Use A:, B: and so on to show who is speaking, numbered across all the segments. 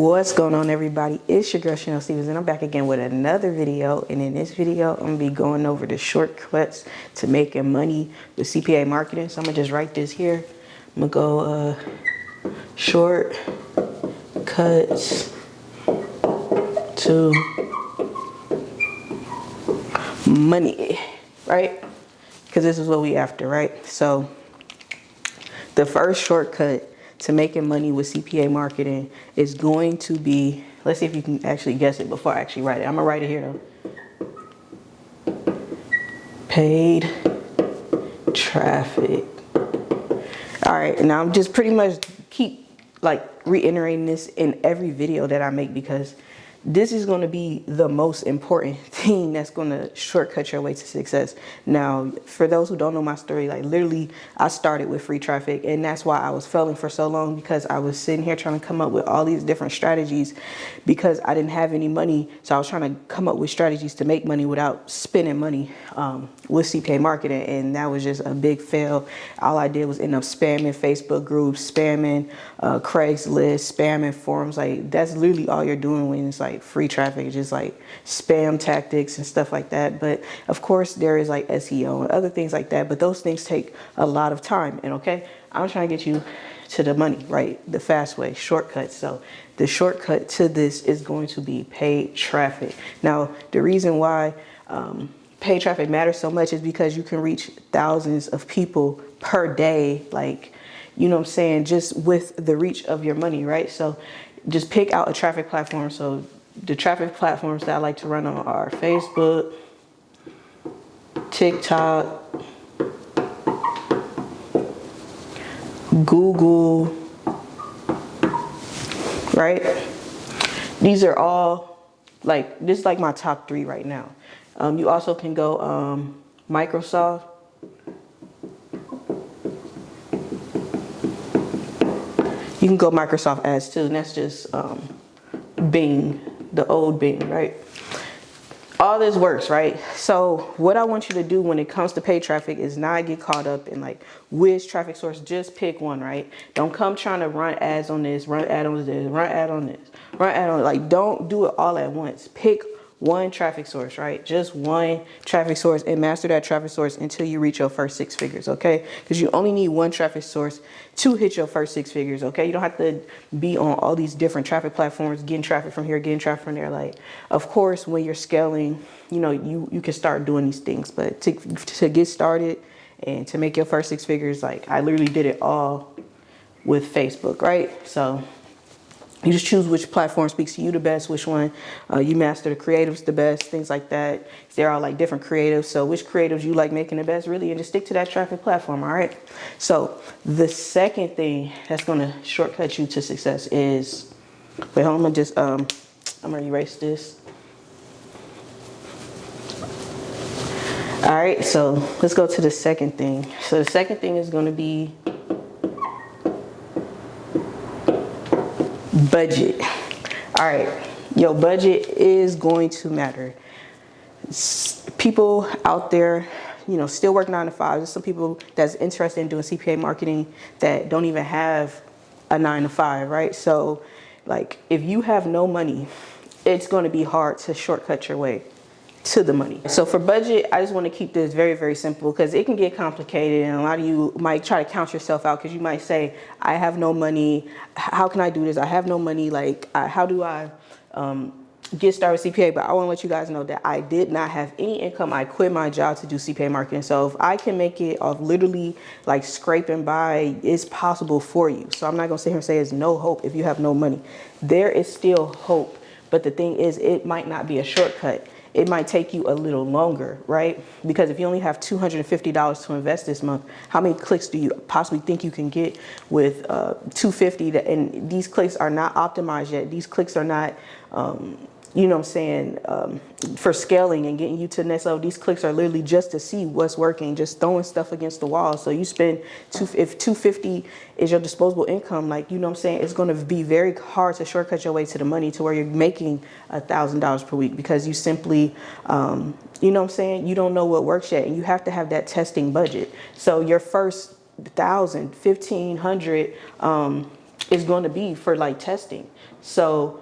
A: What's going on, everybody? It's your girl Chanel Stevens, and I'm back again with another video. And in this video, I'm gonna be going over the shortcuts to making money with CPA marketing. So I'm gonna just write this here. I'm gonna go shortcuts to money, right? Because this is what we after, right? So the first shortcut to making money with CPA marketing is going to be, let's see if you can actually guess it before I actually write it. I'm gonna write it here though. Paid traffic. All right, now I'm just pretty much keep like reiterating this in every video that I make, because this is going to be the most important thing that's going to shortcut your way to success. Now, for those who don't know my story, like literally I started with free traffic, and that's why I was failing for so long, because I was sitting here trying to come up with all these different strategies because I didn't have any money. So I was trying to come up with strategies to make money without spending money with CPA marketing, and that was just a big fail. All I did was end up spamming Facebook groups, spamming Craigslist, spamming forums. Like that's literally all you're doing when it's like free traffic, just like spam tactics and stuff like that. But of course there is like SEO and other things like that, but those things take a lot of time. And okay, I'm trying to get you to the money, right? The fast way, shortcuts. So the shortcut to this is going to be paid traffic. Now, the reason why paid traffic matters so much is because you can reach thousands of people per day, like, you know what I'm saying, just with the reach of your money, right? So just pick out a traffic platform. So the traffic platforms that I like to run on are Facebook, TikTok, Google, right? These are all like, this is like my top 3 right now. You also can go Microsoft. You can go Microsoft Ads too, and that's just Bing, the old Bing, right? All this works, right? So what I want you to do when it comes to paid traffic is not get caught up in like which traffic source. Just pick one, right? Don't come trying to run ads on this, run ad on this, run ad on this, run ad on, like don't do it all at once. Pick one traffic source, right? Just one traffic source, and master that traffic source until you reach your first 6 figures, okay? Because you only need one traffic source to hit your first 6 figures, okay? You don't have to be on all these different traffic platforms, getting traffic from here, getting traffic from there. Like, of course, when you're scaling, you know, you can start doing these things, but to get started and to make your first 6 figures, like I literally did it all with Facebook, right? So you just choose which platform speaks to you the best, which one you master the creatives the best, things like that. They're all like different creatives. So which creatives you like making the best, really, and just stick to that traffic platform, all right? So the second thing that's gonna shortcut you to success is, wait, hold on, I'm gonna erase this. All right, so let's go to the second thing. So the second thing is gonna be budget. All right, your budget is going to matter. People out there, you know, still work 9 to 5. There's some people that's interested in doing CPA marketing that don't even have a 9 to 5, right? So like if you have no money, it's going to be hard to shortcut your way to the money. So for budget, I just want to keep this very, very simple, because it can get complicated, and a lot of you might try to count yourself out, because you might say, I have no money, how can I do this? I have no money, like how do I get started with CPA? But I want to let you guys know that I did not have any income. I quit my job to do CPA marketing. So if I can make it off literally like scraping by, it's possible for you. So I'm not going to sit here and say there's no hope if you have no money. There is still hope, but the thing is, it might not be a shortcut. It might take you a little longer, right? Because if you only have $250 to invest this month, how many clicks do you possibly think you can get with $250? And these clicks are not optimized yet. These clicks are not, you know what I'm saying, for scaling and getting you to the next level. These clicks are literally just to see what's working, just throwing stuff against the wall. So you spend, if $250 is your disposable income, like, you know what I'm saying, it's going to be very hard to shortcut your way to the money to where you're making $1,000 per week, because you simply, you know what I'm saying, you don't know what works yet, and you have to have that testing budget. So your first 1,000, 1,500, is going to be for like testing. So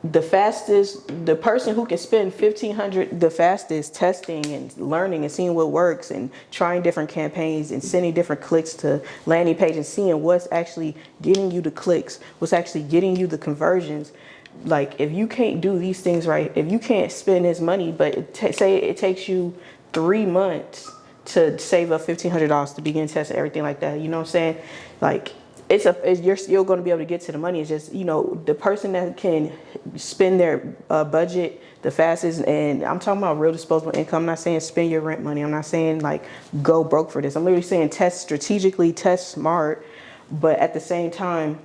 A: the person who can spend 1,500 the fastest testing and learning and seeing what works and trying different campaigns and sending different clicks to landing pages and seeing what's actually getting you the clicks, what's actually getting you the conversions. Like, if you can't do these things right, if you can't spend this money, but say it takes you 3 months to save up $1,500 to begin testing, everything like that, you know what I'm saying? Like, you're still going to be able to get to the money. It's just, you know, the person that can spend their budget the fastest, and I'm talking about real disposable income. I'm not saying spend your rent money. I'm not saying like go broke for this. I'm literally saying test strategically, test smart, but at the same time,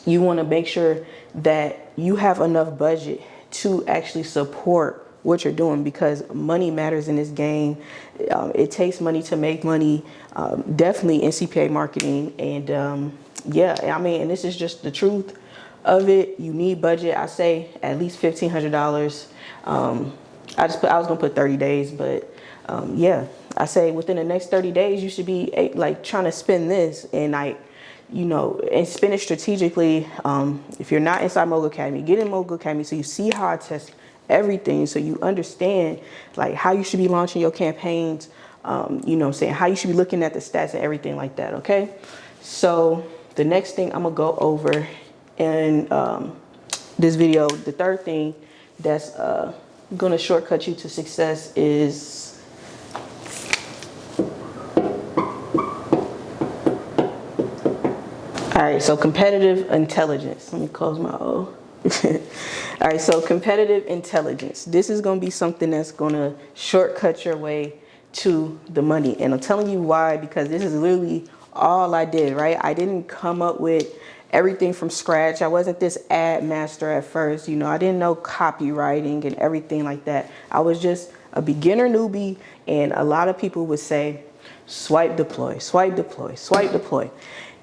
A: you want to make sure that you have enough budget to actually support what you're doing, because money matters in this game. It takes money to make money, definitely in CPA marketing. And yeah, I mean, and this is just the truth of it. You need budget. I say at least $1,500. I was gonna put 30 days, but yeah, I say within the next 30 days, you should be like trying to spend this, and like, you know, and spend it strategically. If you're not inside Mogul Academy, get in Mogul Academy so you see how I test everything, so you understand like how you should be launching your campaigns, you know what I'm saying, how you should be looking at the stats and everything like that, okay? So the next thing I'm gonna go over in this video, the third thing that's gonna shortcut you to success is, all right, so competitive intelligence. Let me close my O. All right, so competitive intelligence. This is going to be something that's going to shortcut your way to the money. And I'm telling you why, because this is literally all I did, right? I didn't come up with everything from scratch. I wasn't this ad master at first. You know, I didn't know copywriting and everything like that. I was just a beginner newbie. And a lot of people would say, swipe, deploy, swipe, deploy, swipe, deploy.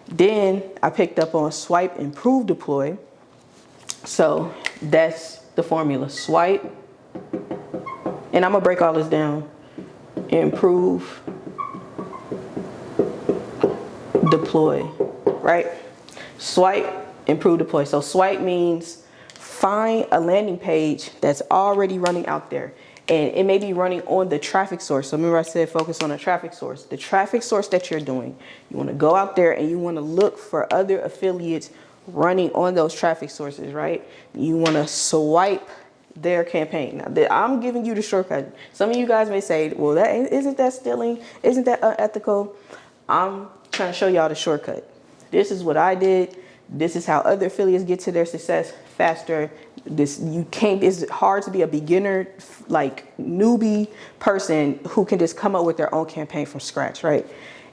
A: Then I picked up on swipe, improve, deploy. So that's the formula. Swipe, and I'm gonna break all this down. Improve, deploy, right? Swipe, improve, deploy. So swipe means find a landing page that's already running out there. And it may be running on the traffic source. So remember I said focus on the traffic source. The traffic source that you're doing. You want to go out there and you want to look for other affiliates running on those traffic sources, right? You want to swipe their campaign. Now, I'm giving you the shortcut. Some of you guys may say, well, isn't that stealing? Isn't that unethical? I'm trying to show y'all the shortcut. This is what I did. This is how other affiliates get to their success faster. It's hard to be a beginner, like newbie person who can just come up with their own campaign from scratch, right?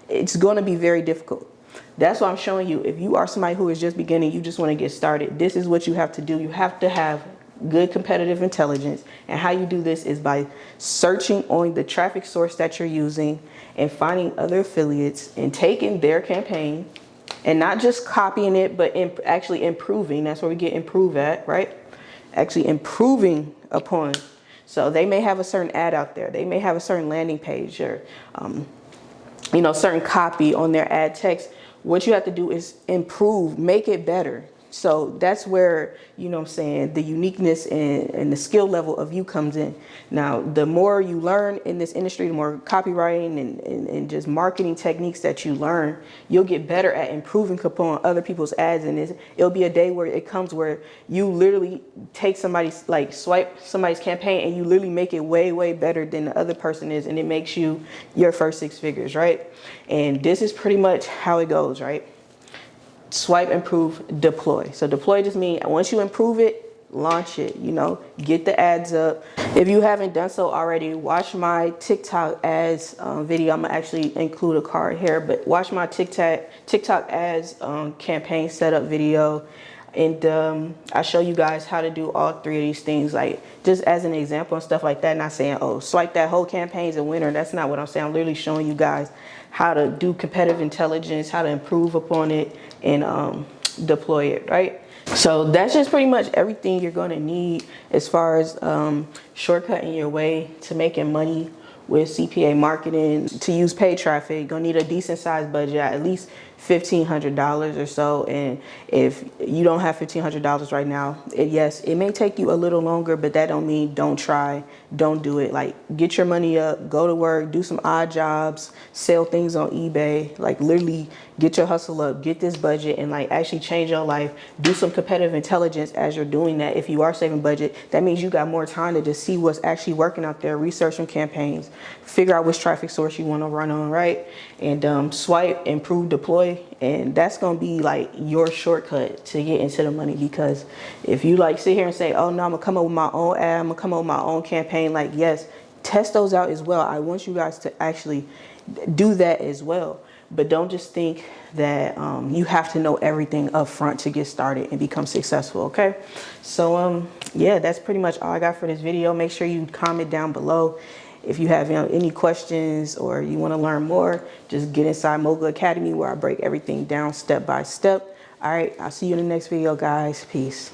A: It's going to be very difficult. That's why I'm showing you. If you are somebody who is just beginning, you just want to get started, this is what you have to do. You have to have good competitive intelligence. And how you do this is by searching on the traffic source that you're using and finding other affiliates and taking their campaign and not just copying it, but actually improving. That's where we get improve at, right? Actually improving upon. So they may have a certain ad out there. They may have a certain landing page or, you know, certain copy on their ad text. What you have to do is improve, make it better. So that's where, you know what I'm saying, the uniqueness and the skill level of you comes in. Now, the more you learn in this industry, the more copywriting and just marketing techniques that you learn, you'll get better at improving upon other people's ads. And it'll be a day where it comes where you literally take somebody's, like swipe somebody's campaign and you literally make it way, way better than the other person is. And it makes you your first 6 figures, right? And this is pretty much how it goes, right? Swipe, improve, deploy. So deploy just means once you improve it, launch it, you know, get the ads up. If you haven't done so already, watch my TikTok ads video. I'm gonna actually include a card here, but watch my TikTok ads campaign setup video. And I show you guys how to do all 3 of these things, like just as an example and stuff like that. Not saying, oh, swipe that whole campaign's a winner. That's not what I'm saying. I'm literally showing you guys how to do competitive intelligence, how to improve upon it, and deploy it, right? So that's just pretty much everything you're going to need as far as shortcutting your way to making money with CPA marketing. To use paid traffic, you're going to need a decent sized budget, at least $1,500 or so. And if you don't have $1,500 right now, yes, it may take you a little longer, but that don't mean don't try, don't do it. Like, get your money up, go to work, do some odd jobs, sell things on eBay, like literally get your hustle up, get this budget, and like actually change your life. Do some competitive intelligence as you're doing that. If you are saving budget, that means you got more time to just see what's actually working out there, research some campaigns, figure out which traffic source you want to run on, right? And swipe, improve, deploy, and that's gonna be like your shortcut to get into the money. Because if you like sit here and say, oh no, I'm gonna come up with my own ad, I'm gonna come up with my own campaign, like yes, test those out as well. I want you guys to actually do that as well. But don't just think that you have to know everything up front to get started and become successful, okay? So yeah, that's pretty much all I got for this video. Make sure you comment down below if you have any questions or you want to learn more. Just get inside Mogul Academy, where I break everything down step by step. All right, I'll see you in the next video, guys. Peace.